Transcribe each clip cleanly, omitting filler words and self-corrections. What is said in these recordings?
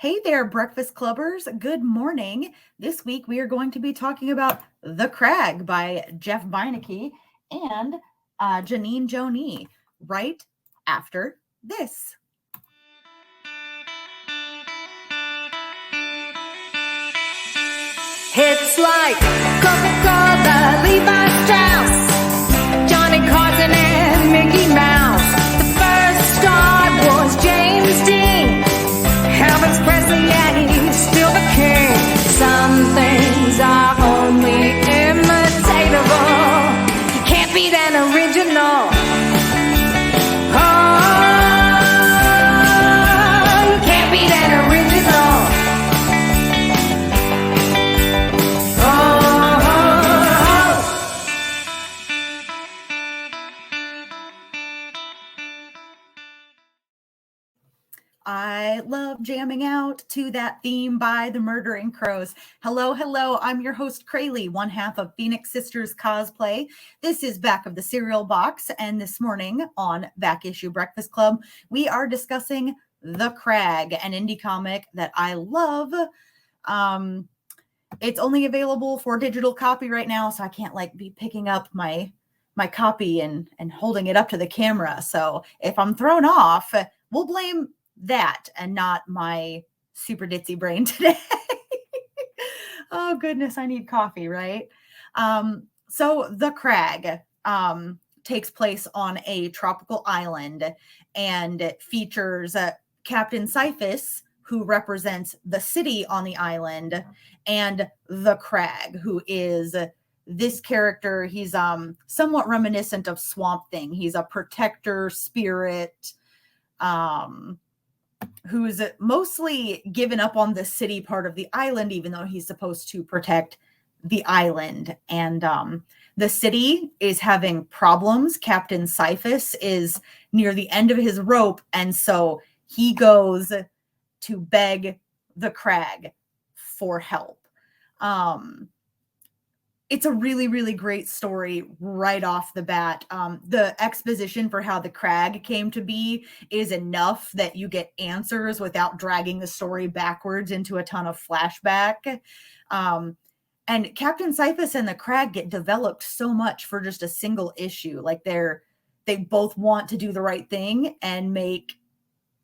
Hey there, Breakfast Clubbers. Good morning. This week we are going to be talking about The Crag by Jeff Beineke and Janine Joni right after this. It's like Coca-Cola, Levi Strauss, Johnny Carson and Mickey Mouse. The first star was James Dean, Elvis Presley, and he's still the king. Some things are only imitatable. You can't beat an original. Oh, you can't beat an original. I love jamming out to that theme by the Murdering Crows. Hello, hello. I'm your host, Crayle, one half of Phoenix Sisters Cosplay. This is Back of the Cereal Box, and this morning on Back Issue Breakfast Club, we are discussing The Crag, an indie comic that I love. It's only available for digital copy right now, so I can't be picking up my copy and holding it up to the camera. So if I'm thrown off, we'll blame that and not my super ditzy brain today. Oh goodness, I need coffee, right? So The Crag takes place on a tropical island and features Captain Cyphus, who represents the city on the island, and the Crag, who is this character. He's somewhat reminiscent of Swamp Thing. He's a protector spirit who's mostly given up on the city part of the island, even though he's supposed to protect the island. And the city is having problems. Captain Cyphus is near the end of his rope, and so he goes to beg the Crag for help. It's a really, really great story right off the bat. The exposition for how the Crag came to be is enough that you get answers without dragging the story backwards into a ton of flashback. And Captain Cyphus and the Crag get developed so much for just a single issue. They both want to do the right thing and make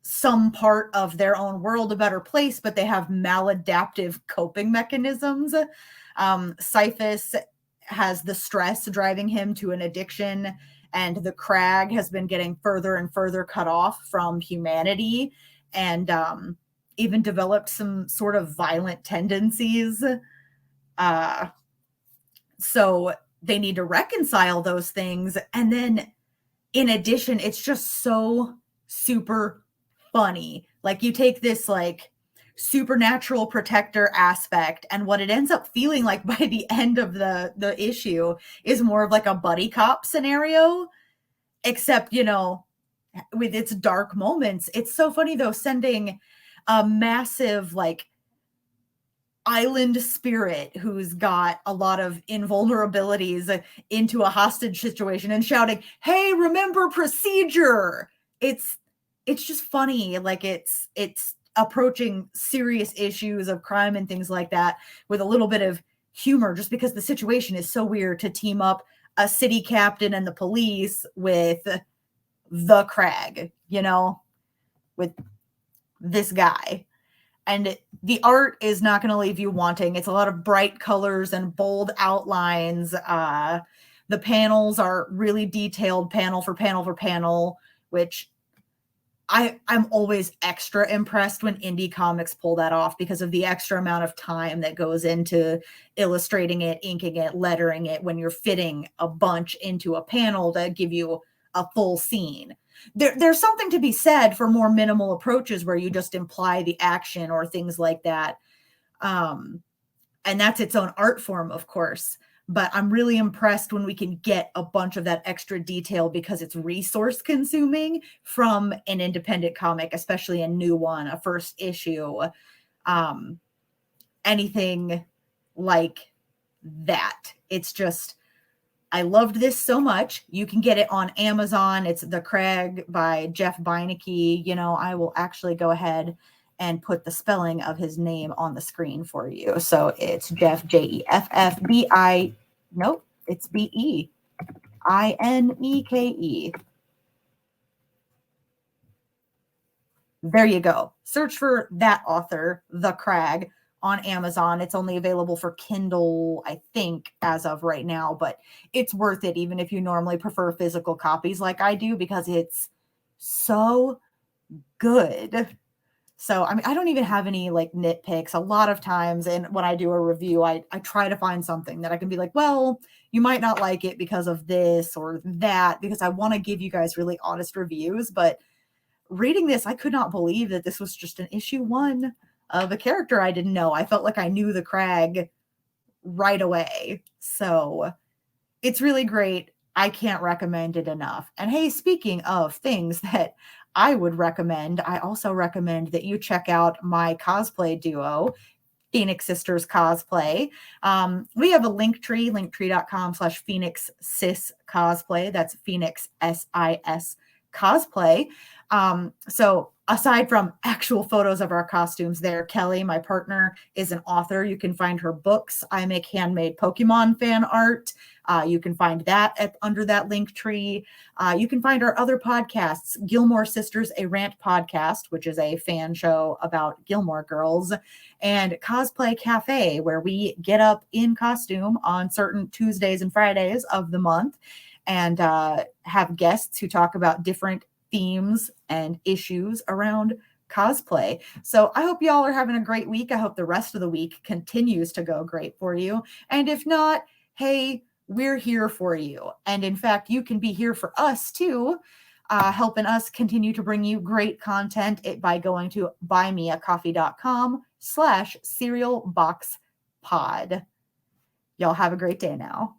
some part of their own world a better place, but they have maladaptive coping mechanisms. Cyphus has the stress driving him to an addiction, and the Crag has been getting further and further cut off from humanity, and even developed some sort of violent tendencies. So they need to reconcile those things. And then in addition, it's just so super funny. You take this supernatural protector aspect, and what it ends up feeling like by the end of the issue is more of a buddy cop scenario, except with its dark moments. It's so funny though, sending a massive island spirit who's got a lot of invulnerabilities into a hostage situation and shouting, "Hey, remember procedure!" It's just funny. It's approaching serious issues of crime and things like that with a little bit of humor, just because the situation is so weird to team up a city captain and the police with the Crag, with this guy. And the art is not going to leave you wanting. It's a lot of bright colors and bold outlines. The panels are really detailed, panel for panel for panel, which I'm always extra impressed when indie comics pull that off because of the extra amount of time that goes into illustrating it, inking it, lettering it, when you're fitting a bunch into a panel to give you a full scene. There's something to be said for more minimal approaches where you just imply the action or things like that. And that's its own art form, of course. But I'm really impressed when we can get a bunch of that extra detail because it's resource consuming from an independent comic, especially a new one, a first issue. Anything like that. It's just, I loved this so much. You can get it on Amazon. It's The Crag by Jeff Beineke. I will actually go ahead and put the spelling of his name on the screen for you. So it's Jeff, Jeffbi. Nope, it's Beineke. There you go. Search for that author, The Crag, on Amazon. It's only available for Kindle, I think, as of right now, but it's worth it even if you normally prefer physical copies like I do, because it's so good. So, I mean, I don't even have any like nitpicks a lot of times. And when I do a review, I try to find something that I can be like, well, you might not like it because of this or that, because I want to give you guys really honest reviews. But reading this, I could not believe that this was just an issue 1 of a character I didn't know. I felt like I knew the Crag right away. So it's really great. I can't recommend it enough. And hey, speaking of things that I would recommend, I also recommend that you check out my cosplay duo, Phoenix Sisters Cosplay. We have a Linktree, linktree.com/Phoenix Sis Cosplay. That's Phoenix SIS Cosplay. So aside from actual photos of our costumes there, Kelly, my partner, is an author. You can find her books. I make handmade Pokemon fan art. You can find that under that link tree. You can find our other podcasts, Gilmore Sisters, a rant podcast, which is a fan show about Gilmore Girls, and Cosplay Cafe, where we get up in costume on certain Tuesdays and Fridays of the month and have guests who talk about different themes and issues around cosplay. So I hope y'all are having a great week. I hope the rest of the week continues to go great for you. And if not, hey, we're here for you. And in fact, you can be here for us too, helping us continue to bring you great content by going to buymeacoffee.com/cerealboxpod. Y'all have a great day now.